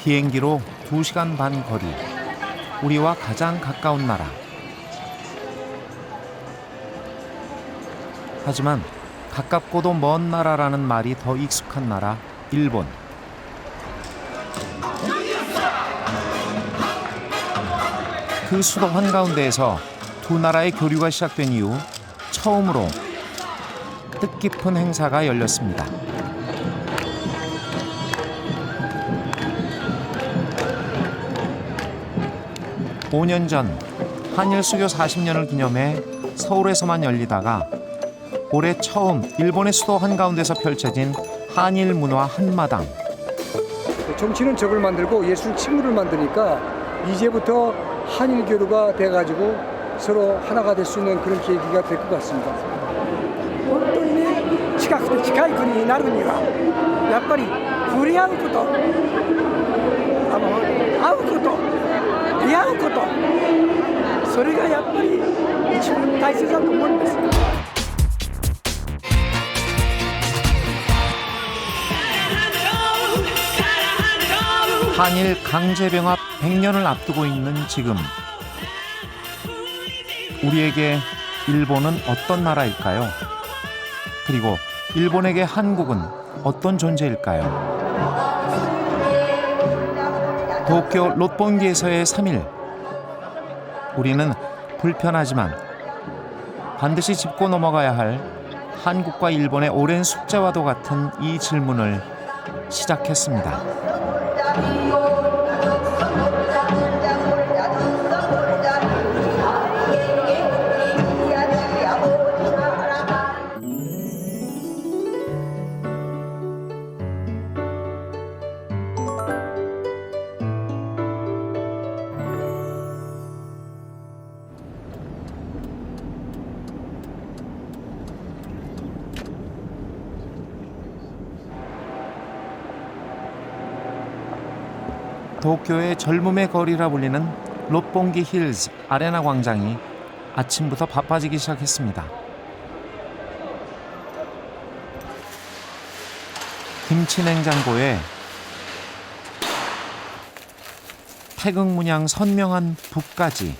비행기로 2시간 반 거리, 우리와 가장 가까운 나라. 하지만 가깝고도 먼 나라라는 말이 더 익숙한 나라, 일본. 그 수도 한가운데에서 두 나라의 교류가 시작된 이후 처음으로 뜻깊은 행사가 열렸습니다. (5년) 전 한일 수교 40년을 기념해 서울에서만 열리다가 올해 처음 일본의 수도 한가운데서 펼쳐진 한일 문화 한마당. 정치는 적을 만들고 예술 친구를 만드니까 이제부터 한일 교류가 돼가지고 서로 하나가 될 수 있는 그런 계기가 될 것 같습니다. 本当にね、近くて近い国になるにはやっぱり触れ合うこと、会うこと、出会うこと、それがやっぱり一番大切だと思うんです。 한일 강제병합 100년을 앞두고 있는 지금, 우리에게 일본은 어떤 나라일까요? 그리고 일본에게 한국은 어떤 존재일까요? 도쿄 롯본기에서의 3일, 우리는 불편하지만 반드시 짚고 넘어가야 할 한국과 일본의 오랜 숙제와도 같은 이 질문을 시작했습니다. 도쿄의 젊음의 거리라 불리는 롯본기 힐즈 아레나 광장이 아침부터 바빠지기 시작했습니다. 김치 냉장고에 태극 문양 선명한 북까지,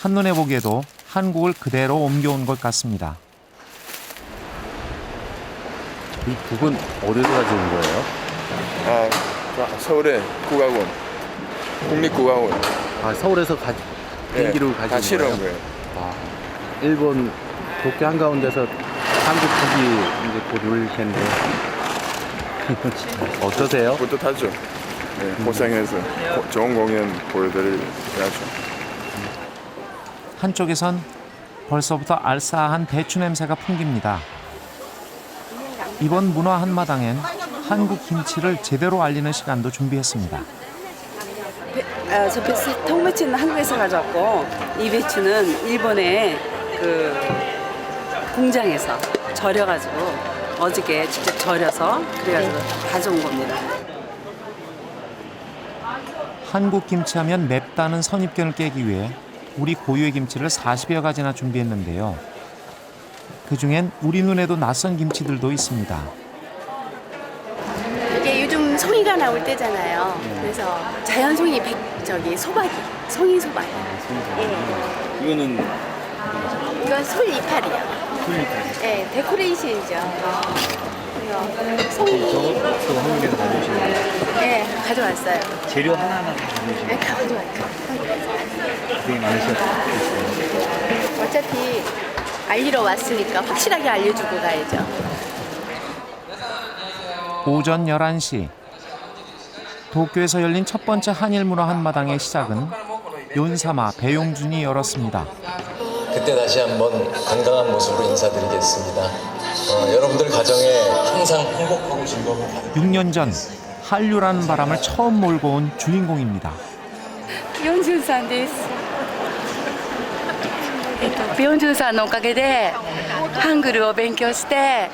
한눈에 보기에도 한국을 그대로 옮겨온 것 같습니다. 이 북은 어디서 가져온 거예요? 서울의 국악원, 국립국악원. 서울에서 비행기로 다 가져온 실어온 거예요? 거예요. 일본 도쿄 한가운데서 한국 북이 이제 곧 올 텐데 어떠세요? 뿌듯하죠. 고생해서 좋은 공연 보여드려야죠. 한쪽에선 벌써부터 알싸한 대추 냄새가 풍깁니다. 이번 문화 한마당엔 한국 김치를 제대로 알리는 시간도 준비했습니다. 저 배추, 통배추는 한국에서 가져왔고 이 배추는 일본의 그 공장에서 절여가지고 어저께 직접 절여서 그래가지고 가져온 겁니다. 한국 김치하면 맵다는 선입견을 깨기 위해 우리 고유의 김치를 40여 가지나 준비했는데요. 그중엔 우리 눈에도 낯선 김치들도 있습니다. 이게 요즘 송이가 나올 때잖아요. 그래서 자연송이 소박이, 송이 소박이. 예. 이거는 이건 솔 이파리요. 네, 데코레이션이죠. 그래서 송이. 저것도 한국에서 가져오신 거예요? 네, 가져왔어요. 재료 하나하나 다 가져오신 네, 거예요? 가져왔어요. 되게 많으셨어요. 어차피 알리러 왔으니까 확실하게 알려주고 가야죠. 오전 11시, 도쿄에서 열린 첫 번째 한일 문화 한마당의 시작은 윤사마 배용준이 열었습니다. 그때 다시 한번 건강한 모습으로 인사드리겠습니다. 여러분들 가정에 항상 행복하고 즐거운 6년 전 한류라는 바람을 처음 몰고 온 주인공입니다. 43さんです。43さんのおかげでハングルを勉強して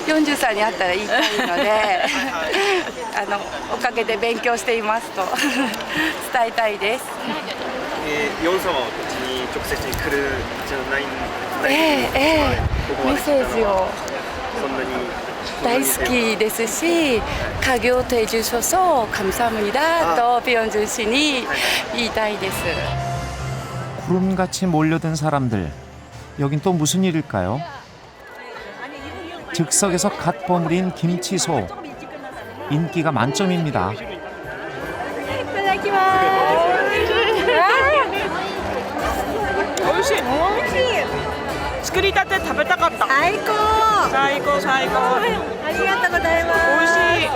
43に会ったら言いたいのでおかげで勉強していますと伝えたいです。ヨン様はこっちに直接に来るじゃないんメッセージをそんなに大好きですし家業と해주셔서 감사합니다 또 배현준 씨니言いたいです 구름같이 몰려든 사람들. 여긴 또 무슨 일일까요? 즉석에서 갓 버무린 김치소. 인기가 만점입니다. 美味しい作りたて食べたかった最高最高最高ありがとうございます美味しい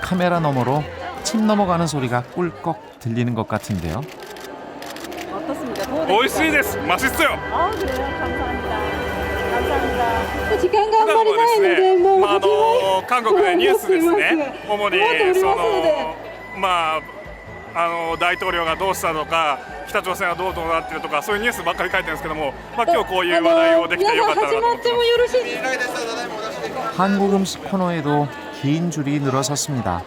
카메라 너머로 침 넘어가는 소리가 꿀꺽 들리는 것 같은데요.美味しいです。맛있어요. 아 그래요? 감사합니다 감사합니다 時間があんまりないので、もう韓国でニュースですね。主に大統領がどうしたとか、北朝鮮がどうなってるとか、そういうニュースばっかり書いてるんですけども、今日こういう話題をできてよかったなと思ってます。 한국 음식 코너에도 긴 줄이 늘어섰습니다.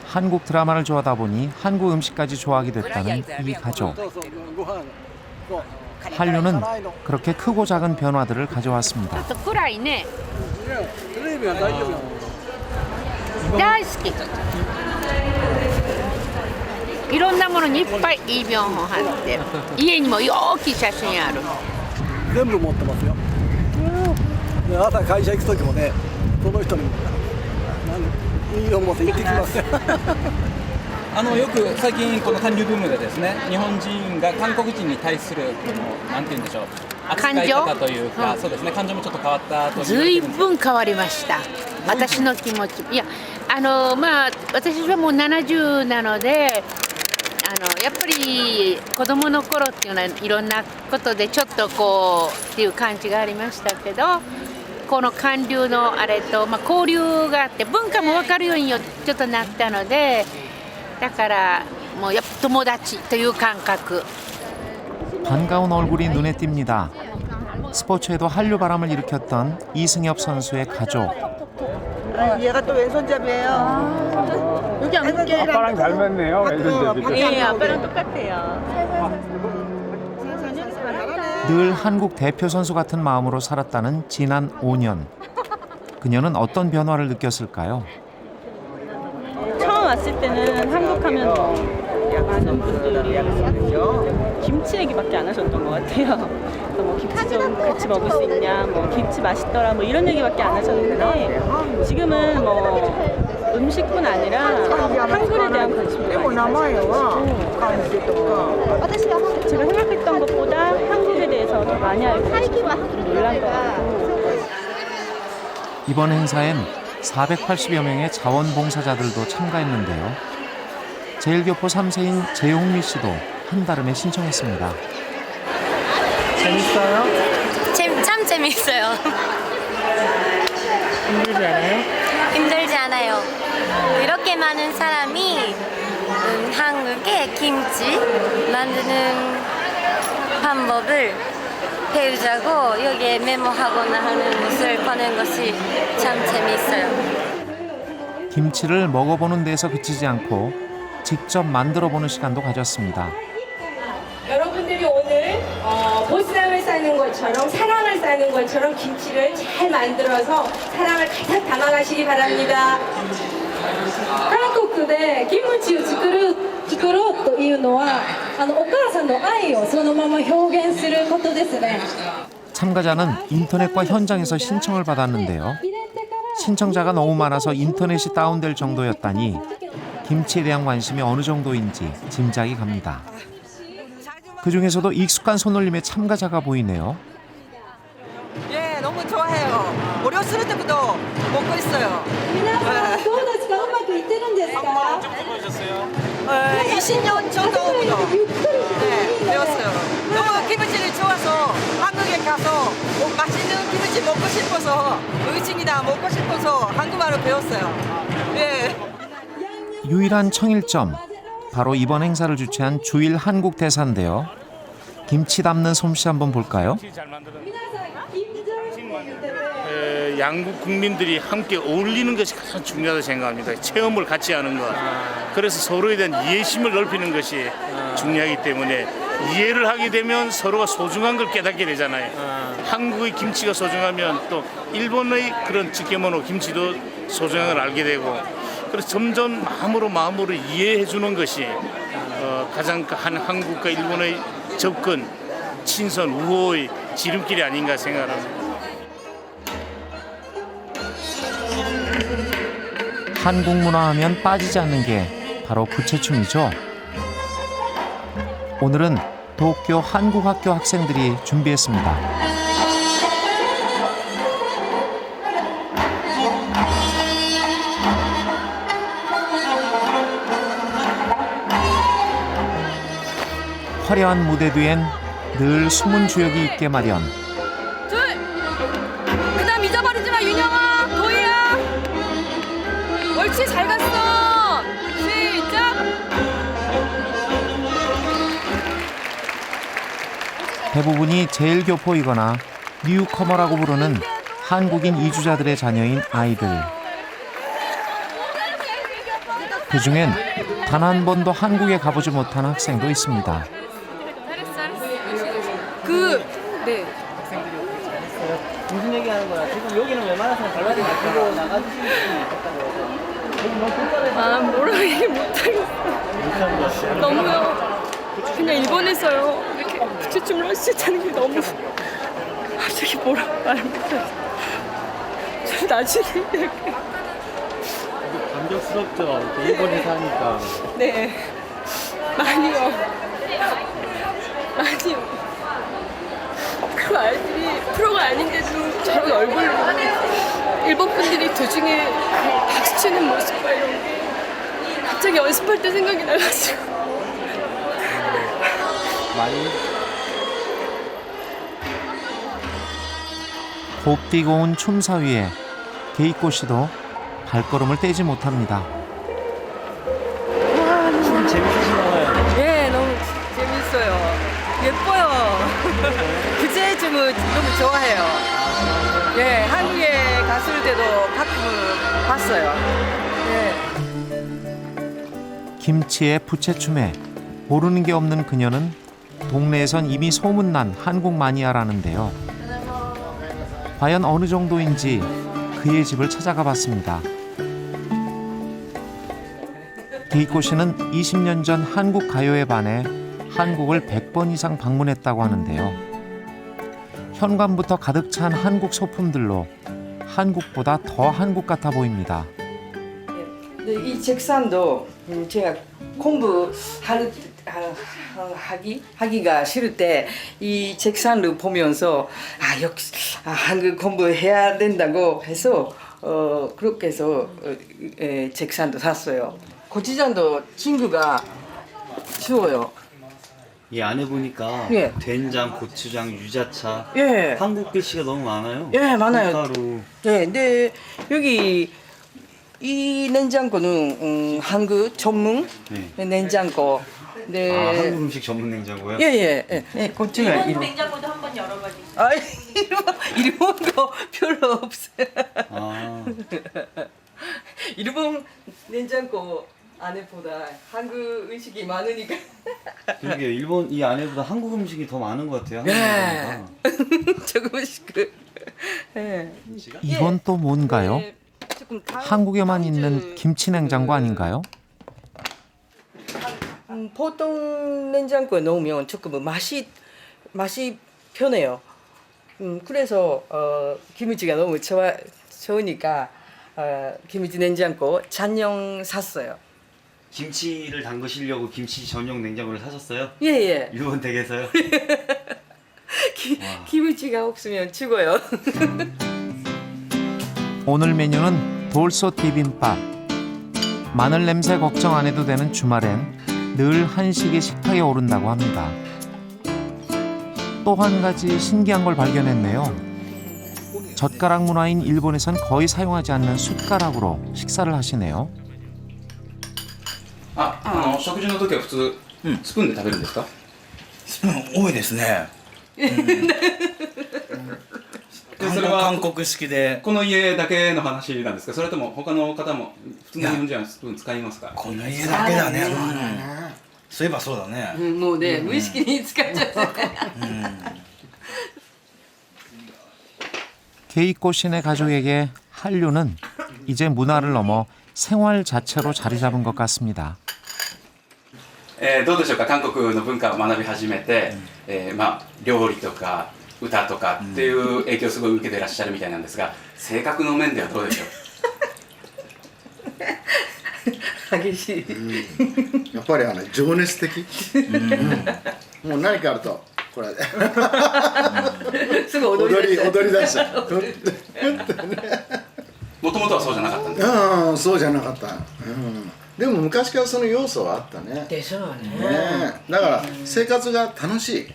한국 드라마를 좋아하다 보니 한국 음식까지 좋아하게 됐다는 이 가족. 한류는 그렇게 크고 작은 변화들을 가져왔습니다. 暗いね大好きいろんなものにいっぱいいい標本貼ってる家にも大きい写真ある全部持ってますよで朝会社行く時もねこの人にいいの持って行ってきますよく最近この韓流ブームでですね日本人が韓国人に対するなんて言うんでしょう扱い方というか、そうですね感情もちょっと変わったとずいぶん変わりました私の気持ちいや私はもう70なのでやっぱり子供の頃っていうのはいろんなことでちょっとこうっていう感じがありましたけどこの韓流のあれと、交流があって文化も分かるようにちょっとなったのでだからもうやっぱ友達という感覚 반가운 얼굴이 눈에 띕니다. 스포츠에도 한류 바람을 일으켰던 이승엽 선수의 가족. 얘가 또 왼손잡이에요 여기 안 볼게 아빠랑 닮았네요. 왼손잡이. 예 아빠랑 똑같아요 늘 한국 대표 선수 같은 마음으로 살았다는 지난 5년. 그녀는 어떤 변화를 느꼈을까요? 처음 왔을 때는 한국 하면 많은 분들이 김치 얘기밖에 안 하셨던 것 같아요. 그래서 뭐 김치 좀 같이 먹을 수 있냐, 뭐 김치 맛있더라, 뭐 이런 얘기밖에 안 하셨는데 지금은 뭐 음식뿐 아니라 한국에 대한 관심도 많이 가지고 제가 생각했던 것보다 한국에 대해서 더 많이 알고 싶어서 좀 놀란 것 같고 이번 행사엔 480여 명의 자원봉사자들도 참가했는데요. 제일교포 3세인 재홍미 씨도 한달음에 신청했습니다. 재밌어요? 참 재밌어요 힘들지 않아요? 힘들지 않아요 이렇게 많은 사람이 한국에 김치 만드는 방법을 배우자고 여기에 메모하거나 하는 것을 보는 것이 참 재미있어요. 김치를 먹어보는 데서 그치지 않고 직접 만들어보는 시간도 가졌습니다. 여러분들이 오늘 보쌈을 싸는 것처럼 사랑을 싸는 것처럼 김치를 잘 만들어서 사랑을 가득 담아가시기 바랍니다. 한국で 김치를 作ろうというのはお母さんの愛をそのまま表現することですね 참가자는 인터넷과 현장에서 신청을 받았는데요. 신청자가 너무 많아서 인터넷이 다운될 정도였다니 김치에 대한 관심이 어느 정도인지 짐작이 갑니다. 그중에서도 익숙한 손놀림의 참가자가 보이네요. 예, 너무 좋아해요. 어렸을 때부터 먹고 있어요. 20년 정도부터 배웠어요. 너무 김치를 좋아서 한국에 가서 맛있는 김치 먹고 싶어서 의심이다 먹고 싶어서 한국말을 배웠어요. 예. 유일한 청일점, 바로 이번 행사를 주최한 주일 한국 대사인데요. 김치 담는 솜씨 한번 볼까요? 양국 국민들이 함께 어울리는 것이 가장 중요하다고 생각합니다. 체험을 같이 하는 것. 그래서 서로에 대한 이해심을 넓히는 것이 중요하기 때문에 이해를 하게 되면 서로가 소중한 걸 깨닫게 되잖아요. 한국의 김치가 소중하면 또 일본의 그런 찌개모노 김치도 소중한 걸 알게 되고, 그래서 점점 마음으로 이해해 주는 것이 가장 한국과 일본의 접근, 친선, 우호의 지름길이 아닌가 생각합니다. 한국 문화하면 빠지지 않는 게 바로 부채춤이죠. 오늘은 도쿄 한국학교 학생들이 준비했습니다. 화려한 무대 뒤엔 늘 숨은 주역이 있게 마련. 둘! 그 다음 잊어버리지 마, 윤영아! 도희야! 옳지, 잘 갔어! 시작! 대부분이 제일 교포이거나 뉴커머라고 부르는 한국인 이주자들의 자녀인 아이들. 그중엔 단 한 번도 한국에 가보지 못한 학생도 있습니다. 네. 무슨 얘기하는 거야? 지금 여기는 웬만해서는 발라드 마치고 나가주시는 분이 있다고. 아, 뭐라고 얘기 못하겠어. 너무요. 그냥 일본에서요. 이렇게 부채춤을 할 수 있다는 게 너무 갑자기 뭐라고 말을 못해요. 저 나중에 이렇게. 감격스럽죠. 일본에서 하니까. 네. 많이요. 많이요. 그 아이들이 프로가 아닌데도 저런 얼굴로 일본 분들이 도중에 박수 치는 모습과 이런 게 갑자기 연습할 때 생각이 나가지고 많이 곱디고 온 춤사위에 게이코 씨도 발걸음을 떼지 못합니다. 춤 재밌으신가 봐요. 예, 너무 재밌어요. 예뻐요. 부채춤을 너무 좋아해요. 예, 한국에 갔을 때도 가끔 봤어요. 예. 김치에 부채춤에 모르는 게 없는 그녀는 동네에선 이미 소문난 한국 마니아라는데요. 과연 어느 정도인지 그의 집을 찾아가 봤습니다. 게이코 씨는 20년 전 한국 가요에 반해 한국을 100번 이상 방문했다고 하는데요. 현관부터 가득 찬 한국 소품들로 한국보다 더 한국 같아 보입니다. 이 책상도 제가 공부 하기가 싫을 때 이 책상을 보면서 역시 한국 공부해야 된다고 해서 그렇게 해서 책상도 샀어요. 고추장도 친구가 주어요. 이 안에 보니까 예. 된장, 고추장, 유자차, 예. 한국 글씨가 너무 많아요. 예, 많아요. 밀가루. 네, 근데 여기 이 냉장고는 한국 전문 네. 냉장고. 네. 아, 한국 음식 전문 냉장고요? 예. 고추가 일본 냉장고도 한번 열어봐 주세요. 아, 일본 거 별로 없어요. 아. 일본 냉장고 안에보다 한국 음식이 많으니까. 그러게 일본 이 안에보다 한국 음식이 더 많은 것 같아요. 예. 조금씩 예. 이건 또 뭔가요? 한국에만 있는 김치 냉장고 아닌가요? 보통 냉장고에 넣으면 조금 맛이 편해요. 그래서 김치가 너무 좋으니까 김치 냉장고 전용 샀어요. 김치를 담그시려고 김치 전용 냉장고를 사셨어요? 예. 일본 댁에서요? 김치가 없으면 죽어요. 오늘 메뉴는 돌솥 비빔밥. 마늘 냄새 걱정 안 해도 되는 주말엔 늘 한식이 식탁에 오른다고 합니다. 또 한 가지 신기한 걸 발견했네요. 젓가락 문화인 일본에선 거의 사용하지 않는 숟가락으로 식사를 하시네요. 食事の時は普通スプーンで食べるんですか？スプーン多いですね。それは韓国式でこの家だけの話なんですか？それとも他の方も普通の日本人はスプーン使いますか？この家だけだね。そういえばそうだね。もうね、無意識に使っちゃって。 케이코 씨네 가족에게 한류는 이제 문화를 넘어 생활 자체로 자리 잡은 것 같습니다. どうでしょうか、韓国の文化を学び始めて、料理とか歌とかっていう影響をすごい受けていらっしゃるみたいなんですが、性格の面ではどうでしょう。激しい。やっぱり情熱的。もう何かあるとこれすぐ踊り出しちゃう。もともとはそうじゃなかったんですか。そうじゃなかった。でも昔からその要素はあったね。でしょうね。だから生活が楽しい。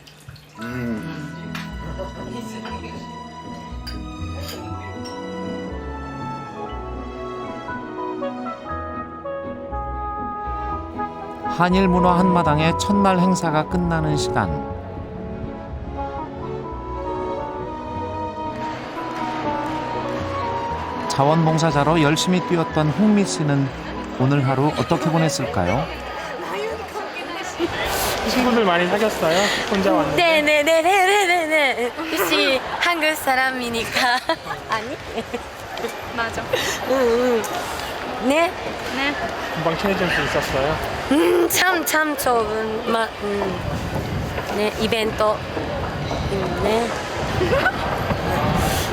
한일 문화 한마당의 첫날 행사가 끝나는 시간. 자원봉사자로 열심히 뛰었던 홍미 씨는 오늘 하루 어떻게 보냈을까요? 친구들 많이 사귀었어요? 혼자 왔는데? 네네네네네네. 혹시 한국 사람이니까. 아니? 맞아. 응. 네? 네. 금방 친해질 수 있었어요? 참 좋은 네, 이벤트. 네.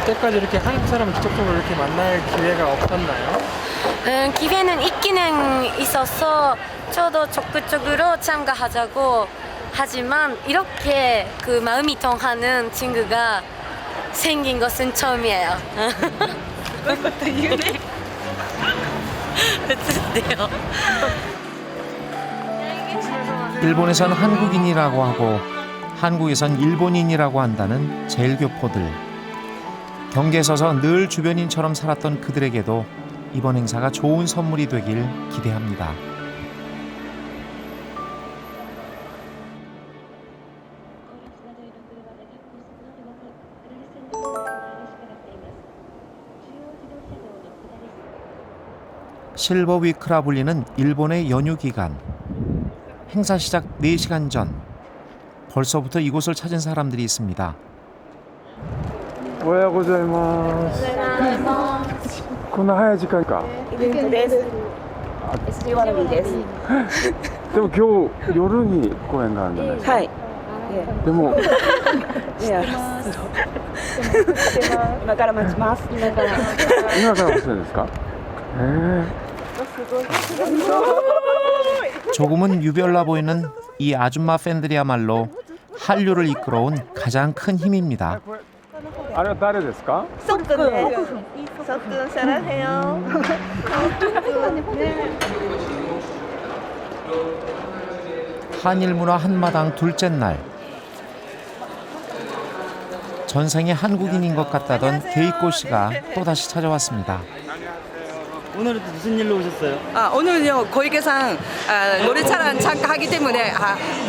그때까지 이렇게 한국 사람을 직접적으로 이렇게 만날 기회가 없었나요? 기회는 있기는 있어서 저도 적극적으로 참가하자고 하지만 이렇게 그 마음이 통하는 친구가 생긴 것은 처음이에요. 그것도 이유네. 어쨌대요. 일본에선 한국인이라고 하고 한국에선 일본인이라고 한다는 제일교포들. 경계에 서서 늘 주변인처럼 살았던 그들에게도 이번 행사가 좋은 선물이 되길 기대합니다. 실버 위크라 불리는 일본의 연휴 기간. 행사 시작 4시간 전. 벌써부터 이곳을 찾은 사람들이 있습니다. おはようございます。こんな早い時間か。イベントです。SG ワラビーです。でも今日夜に公演があるんじゃないですか。はい。でも今から待ちます。今から待つるんですか。조금은 유별나 보이는 이 아줌마 팬들이야말로 한류를 이끌어온 가장 큰 힘입니다. あれは誰ですか？そっくんです。そっくんサラヘヨ。 한일 문화 한마당 둘째 날. 전생에 한국인인 것 같다던 게이코 씨가 또다시 찾아왔습니다. 오늘은 무슨 일로 오셨어요? 오늘은요 고위계상 노래자랑 참가하기 때문에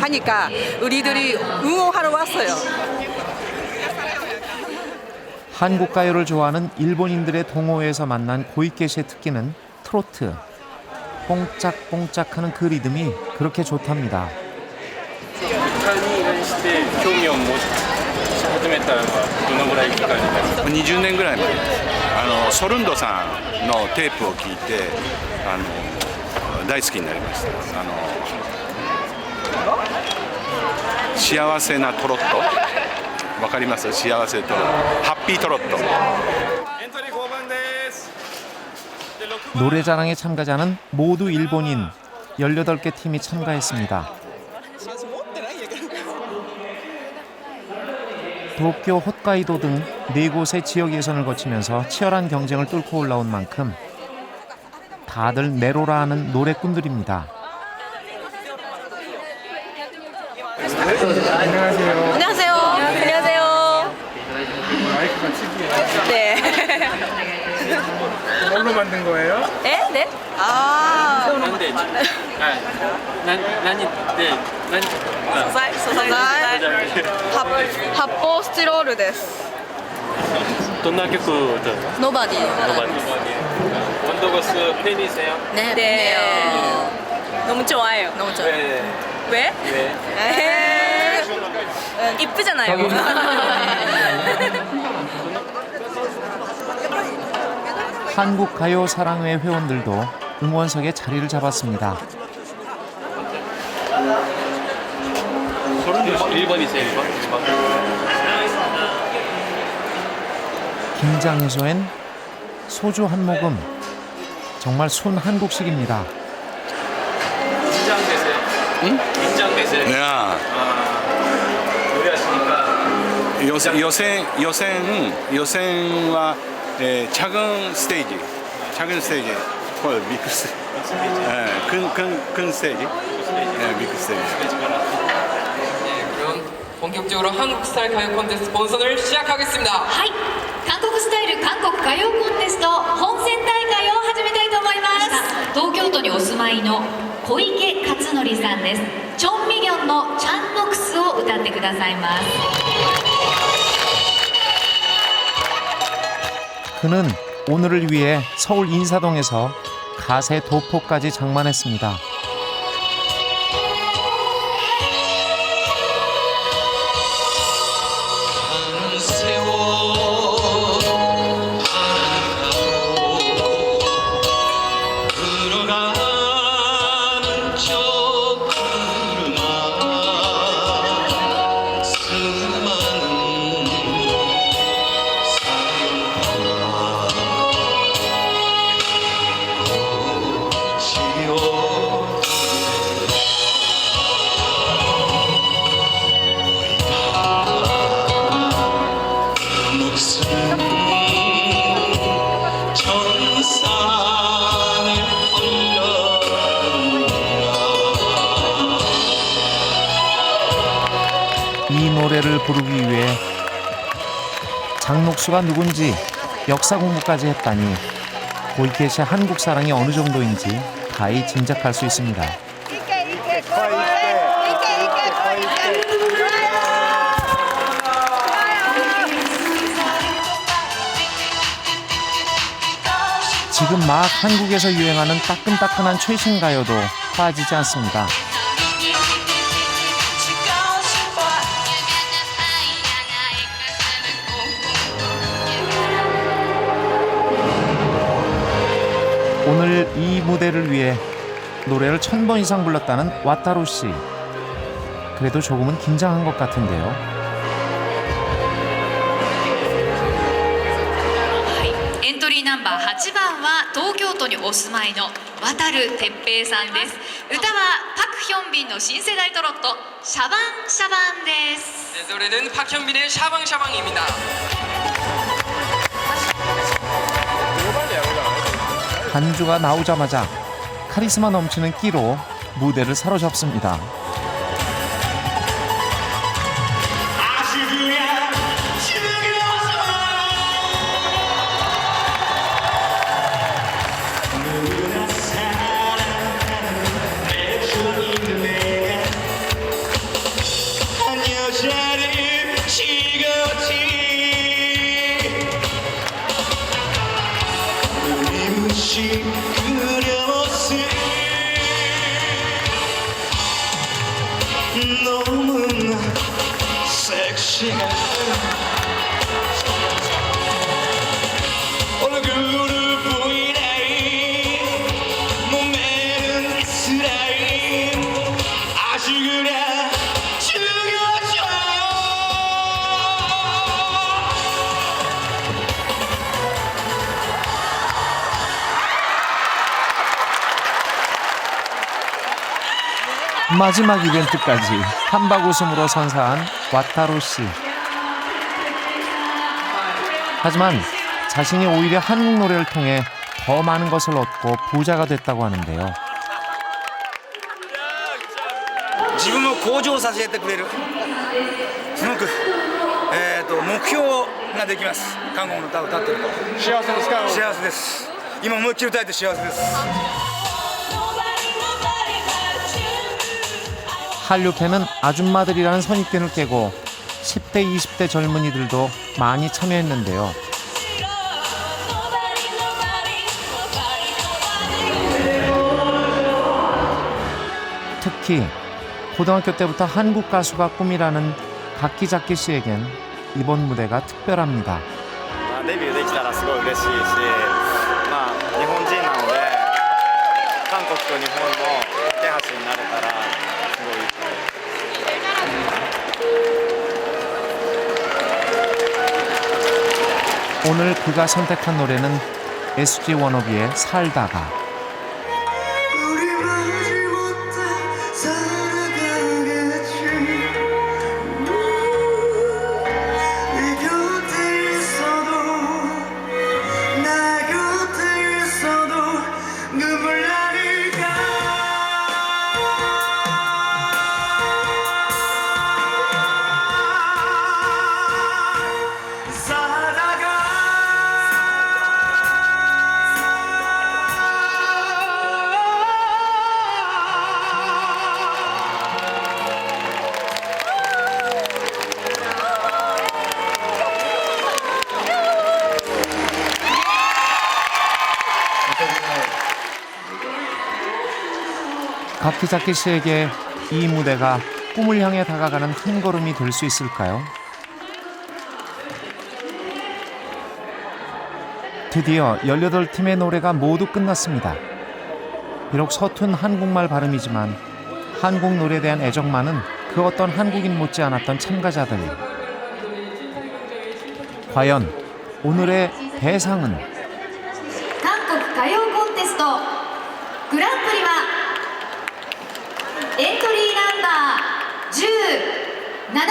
하니까 우리들이 응원하러 왔어요. 한국 가요를 좋아하는 일본인들의 동호회에서 만난 고이케 씨의 특기는 트로트. 뽕짝뽕짝하는 그 리듬이 그렇게 좋답니다. にいらして興味を持ち始めたのはどのぐらい期間になりますか？20年ぐらい前です。ソルンドさんのテープを聞いて大好きになりました。幸せなトロットわかります？幸せとハッピートロット。 노래자랑의 참가자는 모두 일본인 18개 팀이 참가했습니다. 도쿄, 홋카이도 등 4곳의 지역 예선을 거치면서 치열한 경쟁을 뚫고 올라온 만큼 다들 내로라 하는 노래꾼들입니다. 안녕하세요. 안녕하세요. 안녕하세요. 마이크가 특이해요. 네. 뭘로 만든 거예요? 네? 네?発泡スチロールです。どんな曲歌うの？ 노바디. 원더걸스 팬이세요? 네. 너무 좋아요. 너무 좋아요. 왜? 이쁘잖아요. 한국 가요 사랑회 회원들도 응원석에 자리를 잡았습니다. 1번이세요, 1번? 김장 해소엔 소주 한 모금. 정말 순 한국식입니다. 긴장되세요? 응? 긴장되세요? 네. 노래하시니까予選は、작은 스테이지, 그걸 믹스, 큰 스테이지, 믹스 스테이지. 그럼 본격적으로 한국 스타일 가요 콘테스트 본선을 시작하겠습니다. はい、韓国スタイル韓国歌謡コンテスト本選大会を始めたいと思います。東京都にお住まいの小池克典さんです。チョンミギョンのチャンノクスを歌ってくださいます。 그는 오늘을 위해 서울 인사동에서 가세 도포까지 장만했습니다. 이 노래를 부르기 위해 장녹수가 누군지 역사 공부까지 했다니 고이케 씨 한국 사랑이 어느 정도인지 가히 짐작할 수 있습니다. 지금 막 한국에서 유행하는 따끈따끈한 최신 가요도 빠지지 않습니다. 오늘 이 무대를 위해 노래를 1000번 이상 불렀다는 와타루 씨. 그래도 조금은 긴장한 것 같은데요. エントリーナンバー8番は東京都にお住まいの渡る哲平さんです。歌はパクヒョンビンの新世代トロットシャバンシャバンです。 네, 노래는 박현빈의 샤방샤방입니다. 반주가 나오자마자 카리스마 넘치는 끼로 무대를 사로잡습니다. 너무나 섹시한 얼굴을 보이나이 몸매는 S라인 아주 그냥 죽여줘. 마지막 이벤트까지 한박 웃음으로 선사한 와타루 씨. 하지만 자신이 오히려 한국 노래를 통해 더 많은 것을 얻고 부자가 됐다고 하는데요. 自分を向上させてくれるすごく目標ができます。韓国の歌を歌ってると幸せですか？幸せです。今思いっきり歌えて幸せです。 한류팬은 아줌마들이라는 선입견을 깨고 10대, 20대 젊은이들도 많이 참여했는데요. 특히 고등학교 때부터 한국 가수가 꿈이라는 각기잡기 씨에겐 이번 무대가 특별합니다. デビューできたらすごい嬉しいし、まあ日本人なので韓国と日本の架け橋になれたらすごいいいです。 오늘 그가 선택한 노래는 SG 워너비의 살다가. 각기잡기 씨에게 이 무대가 꿈을 향해 다가가는 한 걸음이 될 수 있을까요? 드디어 18팀의 노래가 모두 끝났습니다. 비록 서툰 한국말 발음이지만 한국 노래에 대한 애정만은 그 어떤 한국인 못지 않았던 참가자들. 과연 오늘의 대상은? 한국 가요 콘테스트 그랑프리は エントリーナンバー17番柿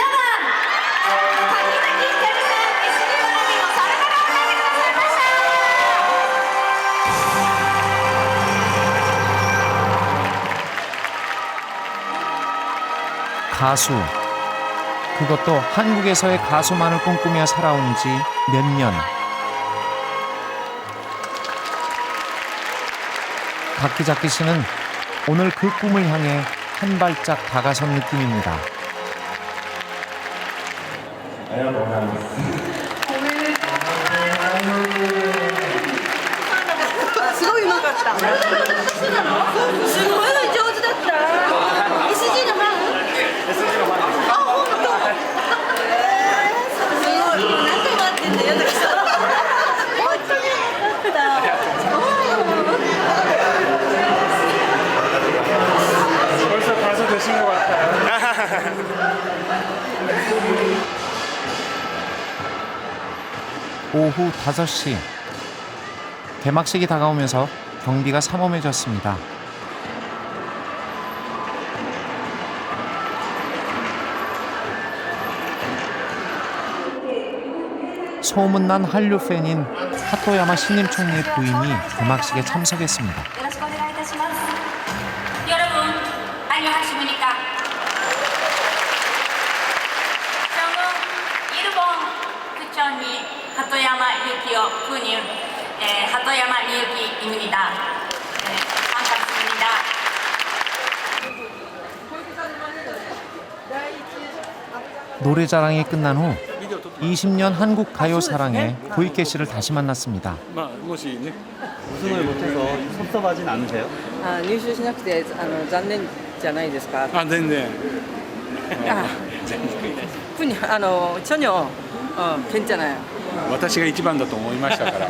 崎ひかるさん、SGワナビのサラダが歌ってくださいました。 가수. 그것도 한국에서의 가수만을 꿈꾸며 살아온 지 몇 년. 각기잡기 씨는 오늘 그 꿈을 향해 한 발짝 다가선 느낌입니다. すごいうまかった。すごい上手だった。SG のファン？あ、本当。すごい。何回も会ってんだよ。本当によかった。 벌써 가수 되신 것 같아요. 오후 5시. 개막식이 다가오면서 경비가 삼엄해졌습니다. 소문난 한류 팬인 하토야마 신임 총리의 부인이 개막식에 참석했습니다. 여러분, 안녕하십니까? 저는 일본 부총리 하토야마 유키오 부인 하토야마 미유키입니다. 반갑습니다. 노래자랑이 끝난 후 20년 한국 가요 사랑에 고이케 씨를 다시 만났습니다. 무슨 을 못해서 섭섭하진 않으세요? 아, 入賞しなくて残念じゃないですか。あ、全然。전혀 괜찮아요. 私が一番だと思いましたから。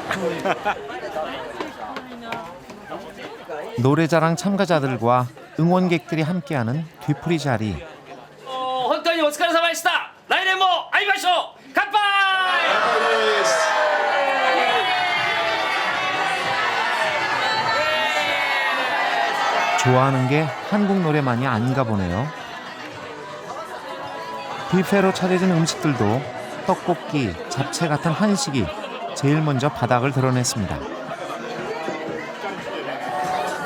노래자랑 참가자들과 응원객들이 함께하는 뒤풀이 자리. 本当にお疲れ様でした。来年も会いましょう。乾杯。 좋아하는 게 한국 노래만이 아닌가 보네요. 뷔페로 차려진 음식들도 떡볶이, 잡채 같은 한식이 제일 먼저 바닥을 드러냈습니다.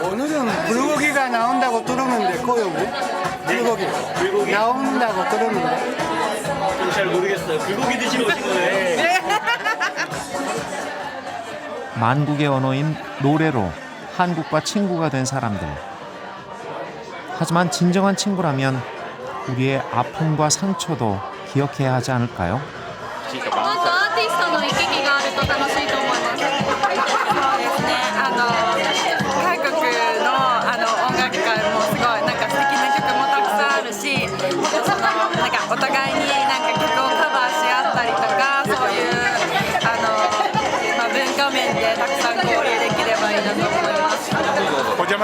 오늘은 불고기가 나온다고 들었는데 고요 불고기 나온다고 들었는데 잘 모르겠어요. 불고기 드시러 오신 거예요? 만국의 언어인 노래로 한국과 친구가 된 사람들. 하지만 진정한 친구라면 우리의 아픔과 상처도 기억해야 하지 않을까요? アーティストの行き来があると楽しいと思います。そうですね。韓国の音楽界もすごいなんか素敵な曲もたくさんあるし、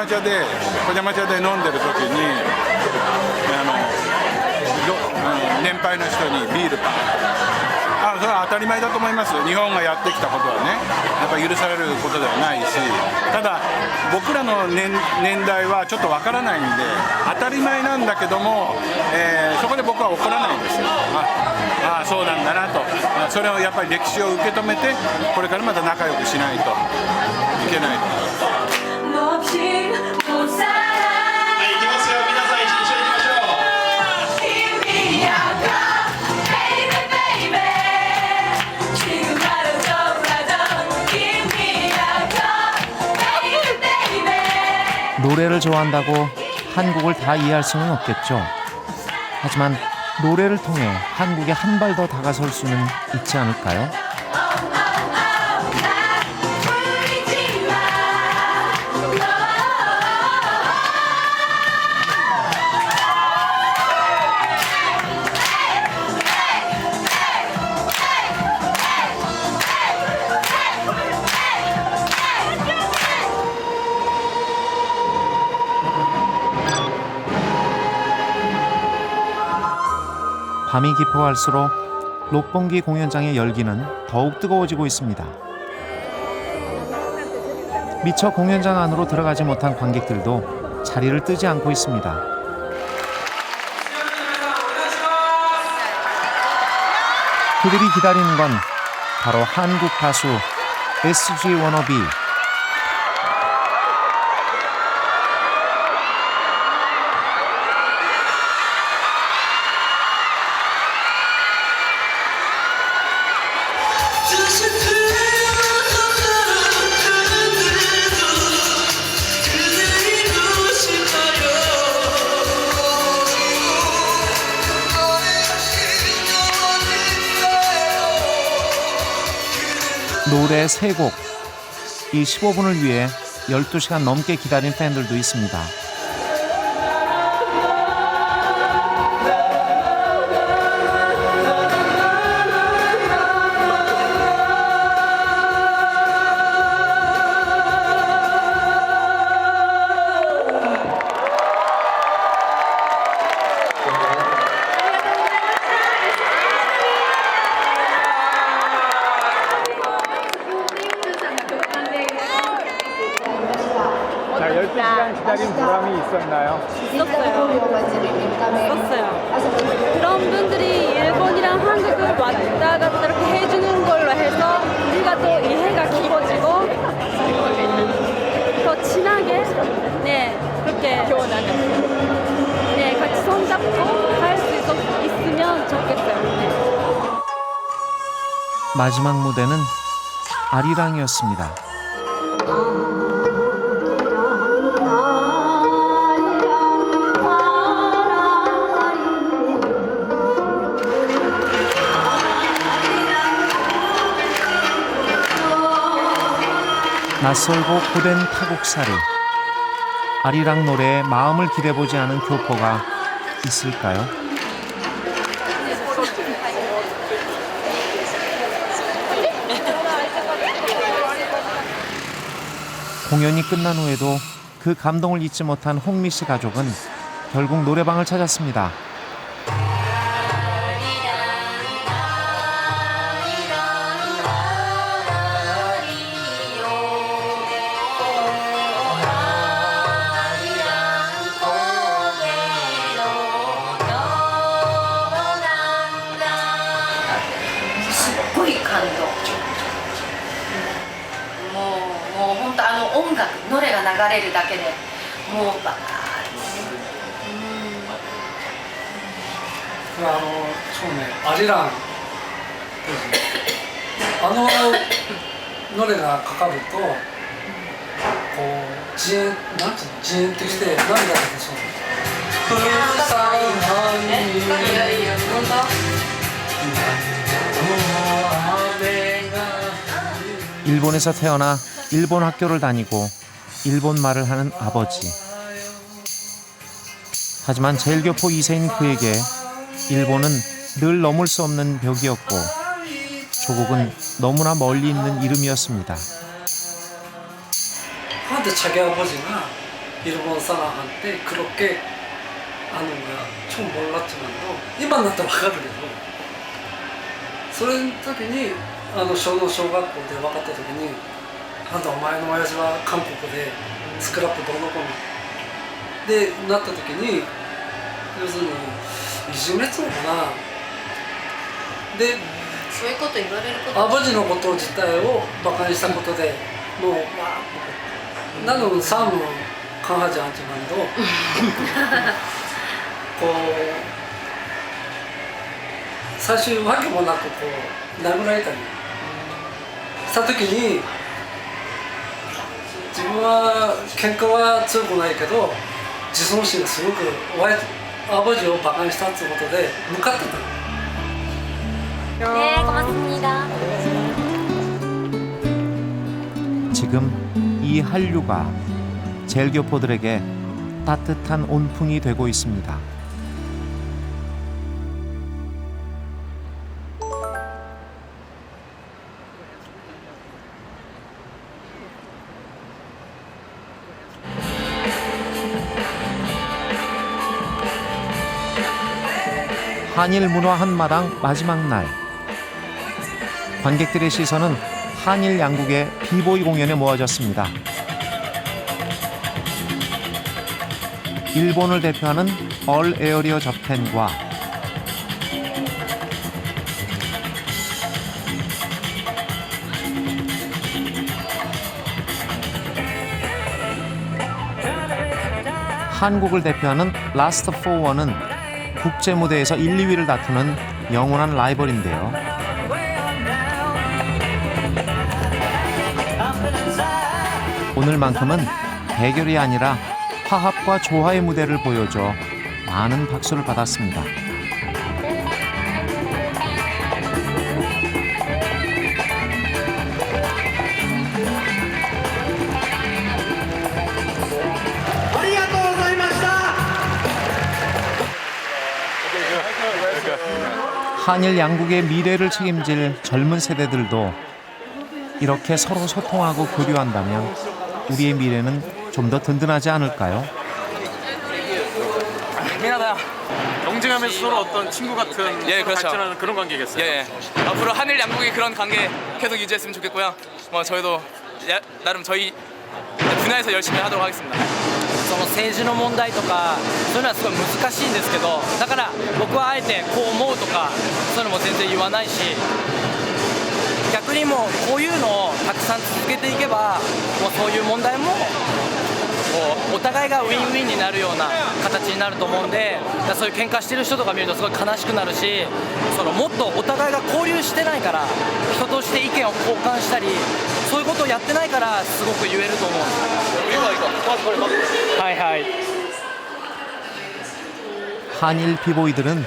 山茶で飲んでる時に年配の人にビールパン、それは当たり前だと思います。日本がやってきたことはね、やっぱ許されることではないし、ただ僕らの 年代はちょっとわからないんで当たり前なんだけども、そこで僕は怒らないんですよ。そうなんだなと、それをやっぱり歴史を受け止めてこれからまた仲良くしないといけないと。노래를 좋아한다고 한국을 다 이해할 수는 없겠죠. 하지만 노래를 통해 한국에 한 발 더 다가설 수는 있지 않을까요? 밤이 깊어갈수록 롯본기 공연장의 열기는 더욱 뜨거워지고 있습니다. 미처 공연장 안으로 들어가지 못한 관객들도 자리를 뜨지 않고 있습니다. 그들이 기다리는 건 바로 한국 가수 SG 워너비. 노래 3곡, 이 15분을 위해 12시간 넘게 기다린 팬들도 있습니다. 자, 12시간 기다린 보람이 있었나요? 있었어요. 그런 분들이 일본이랑 한국을 왔다 갔다 이렇게 해주는 걸로 해서 우리가 또 이해가 깊어지고 더 친하게 그렇게 같이 손잡고 갈 수 있으면 좋겠어요. 마지막 무대는 아리랑이었습니다. 낯설고 고된 타국살이, 아리랑 노래에 마음을 기대보지 않은 교포가 있을까요? 공연이 끝난 후에도 그 감동을 잊지 못한 홍미 씨 가족은 결국 노래방을 찾았습니다. 노래가 流れるだけでもうバーッ아리랑 노래가 가까부터 지엔として涙が出そう。일본에서 태어나 일본 학교를 다니고 일본 말을 하는 아버지. 하지만 제일교포 2세인 그에게 일본은 늘 넘을 수 없는 벽이었고 조국은 너무나 멀리 있는 이름이었습니다. 근데 자기 아버지가 일본 사람한테 그렇게 하는 거야. 좀 몰랐지만도今になってわかるけど、それの時に小学校で分かった時に、なんだお前の親父は韓国でスクラップどうのこうのでなった時に、要するにいじめっつうのかな。で、そういうこと言われること。アバジのこと自体をバカにしたことで、もう나는 싸움은 강하지 않지만도 사실訳もなく殴られたりした時に自分は喧嘩は強くないけど自尊心がすごくアバジをバカにしたってことで向かってた。 네, 고맙습니다. 지금 이 한류가 젤교포들에게 따뜻한 온풍이 되고 있습니다. 한일 문화 한마당 마지막 날, 관객들의 시선은 한일 양국의 비보이 공연에 모아졌습니다. 일본을 대표하는 얼 에어리어 저텐과 한국을 대표하는 라스트 포워는 국제 무대에서 1, 2위를 다투는 영원한 라이벌인데요. 오늘만큼은 대결이 아니라 화합과 조화의 무대를 보여줘 많은 박수를 받았습니다. 한일 양국의 미래를 책임질 젊은 세대들도 이렇게 서로 소통하고 교류한다면 우리의 미래는 좀 더 든든하지 않을까요? 미안하다. 경쟁하면서 서로 어떤 친구 같은 그렇죠. 발전하는 그런 관계겠어요. 예. 앞으로 한일 양국이 그런 관계 계속 유지했으면 좋겠고요. 뭐 저희도 나름 저희 분야에서 열심히 하도록 하겠습니다. その政治の問題とかそういうのはすごい難しいんですけど、だから僕はあえてこう思うとかそういうのも全然言わないし、逆にもうこういうのをたくさん続けていけばもうそういう問題もお互いがウィンウィンになるような形になると思うんで、そういう喧嘩してる人とか見るとすごい悲しくなるし、もっとお互いが交流してないから人として意見を交換したりそういうことをやってないからすごく言えると思うんです。はいはい。 한일 비보이들은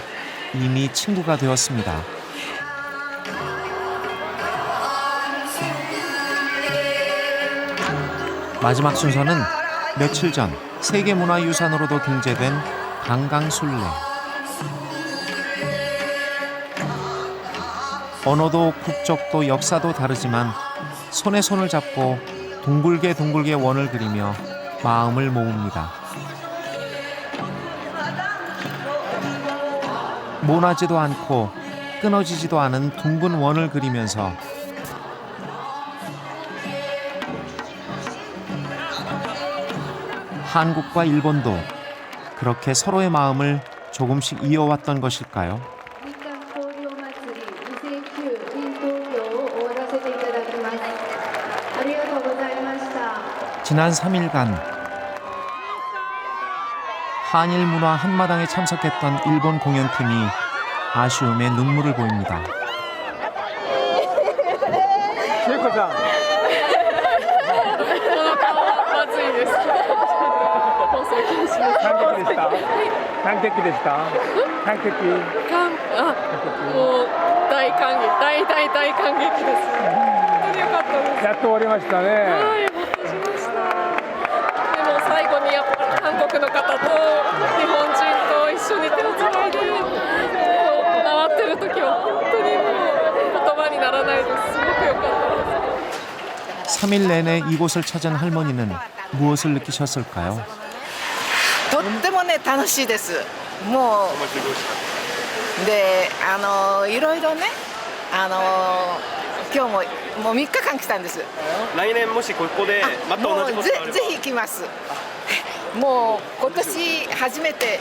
이미 친구가 되었습니다. 마지막 순서는 며칠 전 세계문화유산으로도 등재된 강강술래. 언어도 국적도 역사도 다르지만 손에 손을 잡고 둥글게 둥글게 원을 그리며 마음을 모읍니다. 모나지도 않고 끊어지지도 않은 둥근 원을 그리면서 한국과 일본도 그렇게 서로의 마음을 조금씩 이어왔던 것일까요? 지난 3일간 한일 문화 한마당에 참석했던 일본 공연팀이 아쉬움에 눈물을 보입니다. 感激でした。感激。もう大感激、大感激です。本当に良かったです。やっと終わりましたね。はい、ほっとしました。でも最後にやっぱり韓国の方と日本人と一緒に手をつないで回ってる時は本当にもう言葉にならないです。すごく良かったです。 3일 내내 이곳을 찾은 할머니는 무엇을 느끼셨을까요? とってもね楽しいです。もうでいろいろね今日ももう3日間来たんです。来年もしここでまた同じことがあればぜひ行きます。もう今年初めて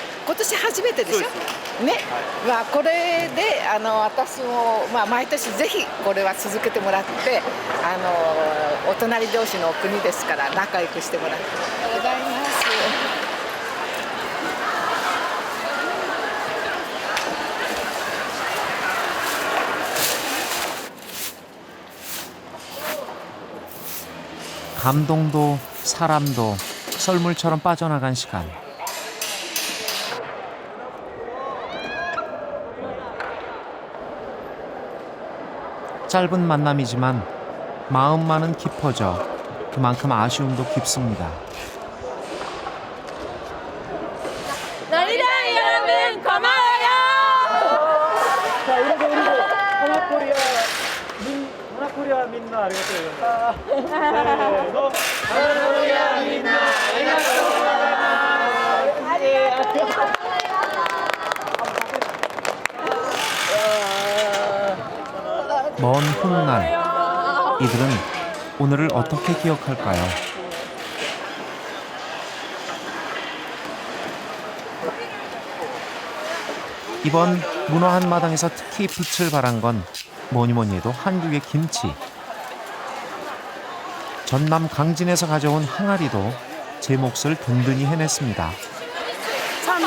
でしょ。ね、まあこれで私もまあ毎年ぜひこれは続けてもらってお隣同士の国ですから仲良くしてもらって。ありがとうございます。감동도 사람도 썰물처럼 빠져나간 시간. 짧은 만남이지만 마음만은 깊어져 그만큼 아쉬움도 깊습니다. 나리랑 여러분 고마워요. 자, 이렇게 우리도 하나코리아 민나 아리가또 고자이마스. 하나코리아 민나 아리가또 고자이마스. 먼 훗날 이들은 오늘을 어떻게 기억할까요? 이번 문어 한마당에서 특히 빛을 발한 건 뭐니뭐니 해도 한국의 김치. 전남 강진에서 가져온 항아리도 제 몫을 든든히 해냈습니다. 참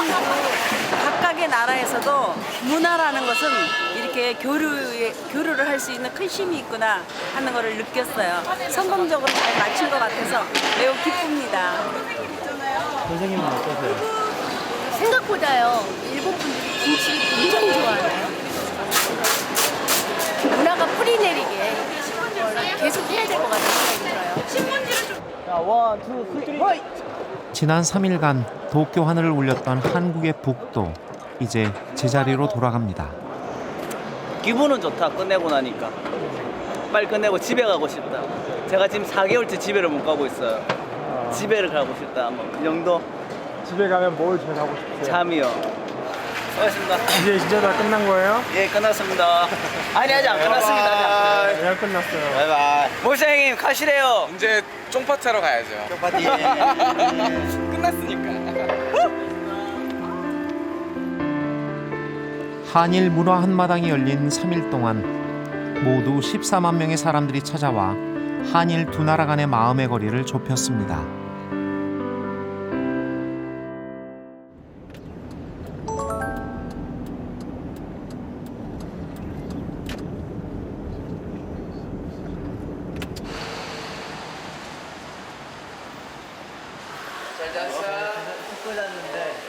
각각의 나라에서도 문화라는 것은 이렇게 교류를 할 수 있는 큰 힘이 있구나 하는 것을 느꼈어요. 성공적으로 잘 마친 것 같아서 매우 기쁩니다. 선생님은 어떠세요? 생각보다요 일본 분들이 김치를 굉장히 좋아해요. 문화가 뿌리 내리게 계속 해야 될 것 같은 생각이 들어요. 자, 1, 2, 3, 지난 3일간 도쿄 하늘을 울렸던 한국의 북도 이제 제자리로 돌아갑니다. 기분은 좋다. 끝내고 나니까 빨리 끝내고 집에 가고 싶다. 제가 지금 4개월째 집에를 못 가고 있어요. 집에를 가고 싶다. 뭐 그 정도. 집에 가면 뭘 제일 하고 싶으세요? 잠이요. 수고하셨습니다. 이제 진짜 다 끝난 거예요? 예, 끝났습니다. 아니 아직 안 끝났습니다. 왜 안 끝났어요? 바이바이. 모사장님 가시래요. 이제 쫑파티 하러 가야죠. 쫑파티. 끝났으니까. 한일 문화 한마당이 열린 3일 동안 모두 14만 명의 사람들이 찾아와 한일 두 나라 간의 마음의 거리를 좁혔습니다.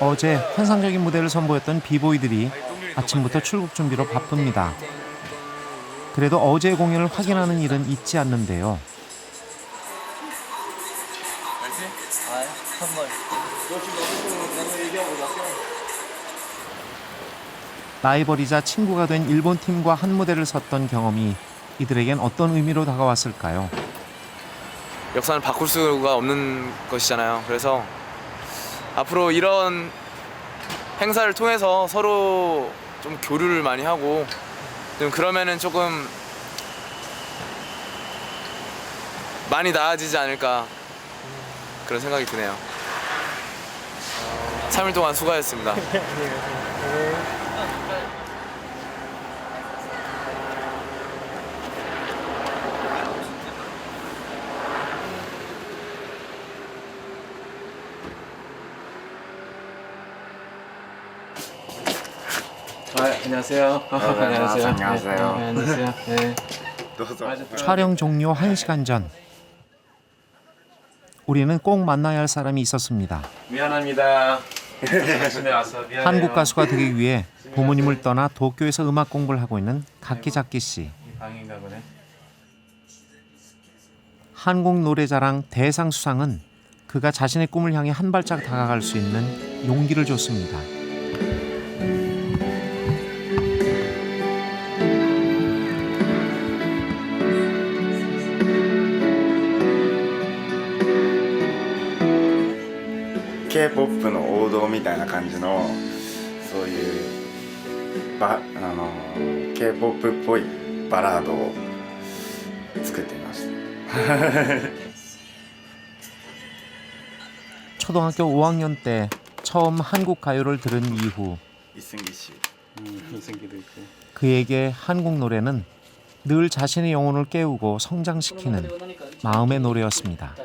어제 환상적인 무대를 선보였던 비보이들이 아침부터 출국 준비로 바쁩니다. 그래도 어제의 공연을 확인하는 일은 잊지 않는데요. 라이벌이자 친구가 된 일본 팀과 한 무대를 섰던 경험이 이들에겐 어떤 의미로 다가왔을까요? 역사는 바꿀 수가 없는 것이잖아요. 그래서 앞으로 이런 행사를 통해서 서로 좀 교류를 많이 하고 좀 그러면은 조금 많이 나아지지 않을까 그런 생각이 드네요. 3일 동안 수고하셨습니다. 안녕하세요. 안녕하세요. 안녕하세요. 네. 촬영 종료 1시간 전 우리는 꼭 만나야 할 사람이 있었습니다. 미안합니다. 아침에 와서 미안해요. 한국 가수가 되기 위해 부모님을 떠나 도쿄에서 음악 공부를 하고 있는 각기잡기 씨. 방인가 보네. 한국 노래자랑 대상 수상은 그가 자신의 꿈을 향해 한 발짝 다가갈 수 있는 용기를 줬습니다. K-POP の王道みたいな感じのそういうK-POP っぽいバラードを作ってみました。 초등학교 5학년 때 처음 한국 가요를 들은 이후 이승기 씨. 이승기도 있고. 그에게 한국 노래는 늘 자신의 영혼을 깨우고 성장시키는 마음의 노래였습니다.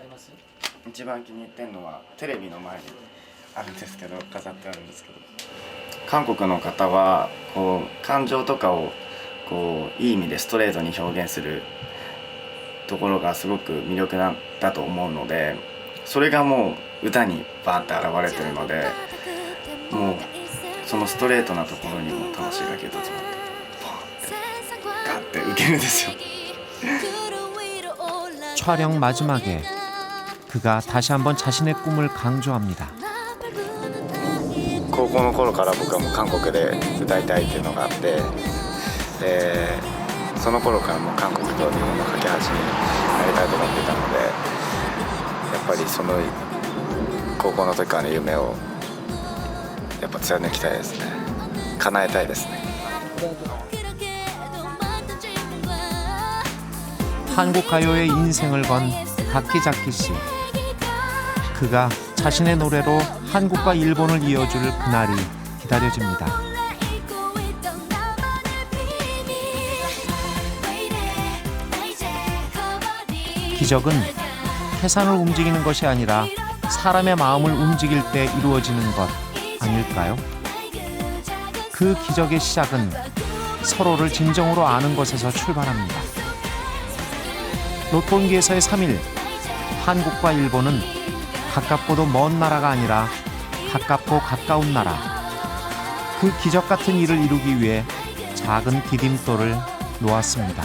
一番気に入ってるのはテレビの前にあるんですけど、飾ってあるんですけど、韓国の方はこう感情とかをこういい意味でストレートに表現するところがすごく魅力なんだと思うので、それがもう歌にバーンって現れてるので、もうそのストレートなところにも魂がギュッと詰まってバーンってガッて受けるんですよ。 촬영 마지막에 그가 다시 한번 자신의 꿈을 강조합니다. 高校の頃から僕はもう韓国で歌いたいっていうのがあって、その頃からもう韓国と日本の架け橋になりたいと思っていたので、やっぱりその高校の時からの夢をやっぱ貫きたいですね。叶えたいですね。 한국 가요의 인생을 건 다키자키 씨. 그가 자신의 노래로 한국과 일본을 이어줄 그날이 기다려집니다. 기적은 태산을 움직이는 것이 아니라 사람의 마음을 움직일 때 이루어지는 것 아닐까요? 그 기적의 시작은 서로를 진정으로 아는 것에서 출발합니다. 로톤기에서의 3일, 한국과 일본은 가깝고도 먼 나라가 아니라 가깝고 가까운 나라. 그 기적 같은 일을 이루기 위해 작은 디딤돌을 놓았습니다.